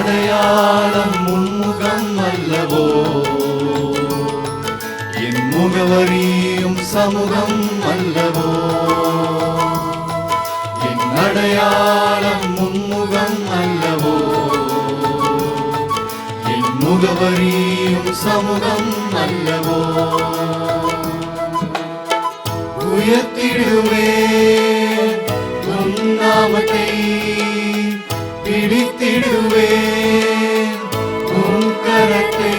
அடையாளம் உன்முகம் அல்லவோ, என் முகவரியும் சமூகம் அல்லவோ. என் அடையாளம் உன்முகம் அல்லவோ, என் முகவரியும் சமூகம் அல்லவோ. உயர்த்திடுவேன் உன் நாமத்தை, பிடித்திடுவேன் உன் கரத்தை.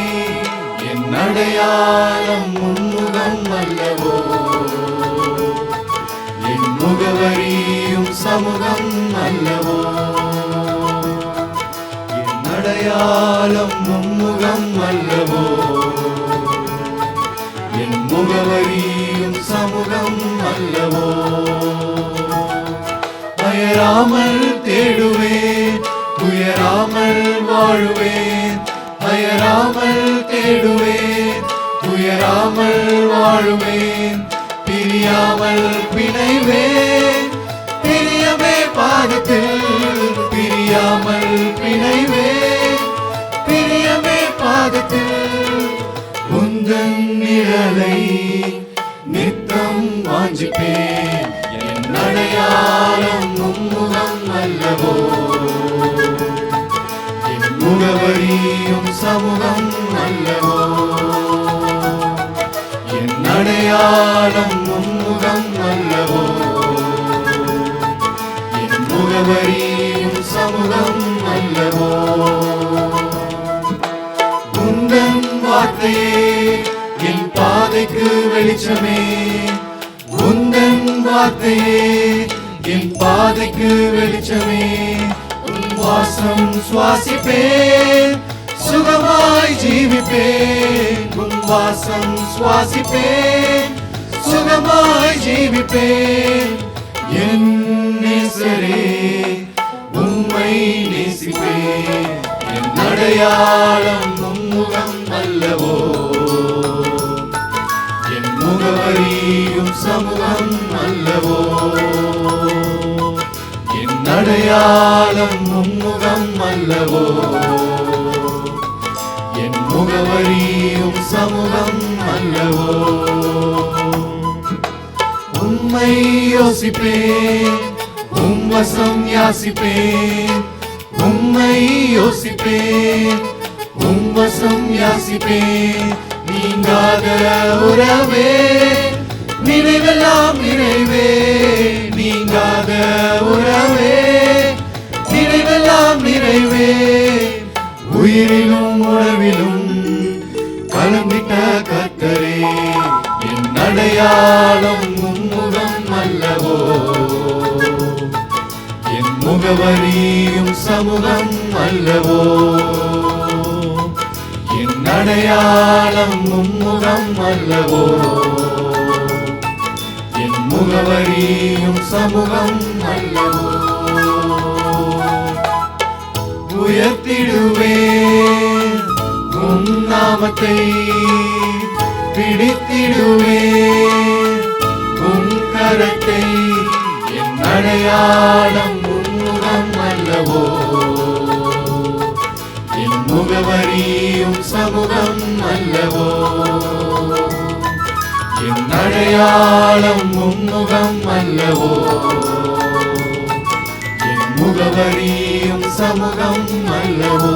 என் அடையாளம் உன்முகம் அல்லவோ, என் முகவரியும் சமூகம் அல்லவோ. என் அடையாளம் உன்முகம் அல்லவோ, என் முகவரியும் சமூகம் அல்லவோ. அயராமல் தேடுவேன், துயராமல் வாழுவேன். அயராமல் தேடுவேன், துயராமல் வாழுவேன். பிரியாமல் பிணைவேன், பிரியமே பாதத்தில். பிரியாமல் பிணைவேன், பிரியமே பாதத்தில். உந்தன் நிழலை நித்தம் வாஞ்சிப்பேன். என் அடையாளம் உன்முகம் அல்லவோ, என் முகவரியும் சமூகம் அல்லவோ. என் அடையாளம் உன்முகம் அல்லவோ, என் முகவரியும் சமூகம் அல்லவோ. உந்தன் வார்த்தையே என் பாதைக்கு வெளிச்சமே, உந்தன் வார்த்தையே என் பாதைக்கு வெளிச்சமே. உன் வாசம் சுவாசிப்பேன், சுகமாய் ஜீவிப்பேன். உன் வாசம் சுவாசிப்பேன், சுகமாய் ஜீவிப்பேன். என் நேசரே உம்மை நேசிப்பேன். என் அடையாளம் உன்முகம் அல்லவோ, என் முகவரியும் சமூகம் அல்லவோ. என் அடையாளம் உன்முகம் அல்லவோ, என் முகவரியும் சமூகம் அல்லவோ. உம்மை யோசிப்பேன், உம் வசம் யாசிப்பேன். உம்மை யோசிப்பேன், உம் வசம் யாசிப்பேன். நீங்காத உறவே, நினைவெல்லாம் நிறைவே. நீங்காத உறவே, நினைவெல்லாம் நிறைவே. உயிரிலும் உணவிலும் கலந்திட்ட கர்த்தரே, என் அடையாளம் உன்முகம் அல்லவோ, என் முகவரியும் சமூகம் அல்லவோ. என் அடையாளம் உன்முகம் அல்லவோ, என் முகவரியும் சமூகம் அல்லவோ. உயர்த்திடுவேன் உன் நாமத்தை, பிடித்திடுவேன் உன் கரத்தை. என் அடையாளம் உன்முகம் அல்லவோ, என் முகவரியும் சமூகம் அல்லவோ. என் அடையாளம் உன்முகம் அல்லவோ, என் முகவரியும் சமூகம் அல்லவோ.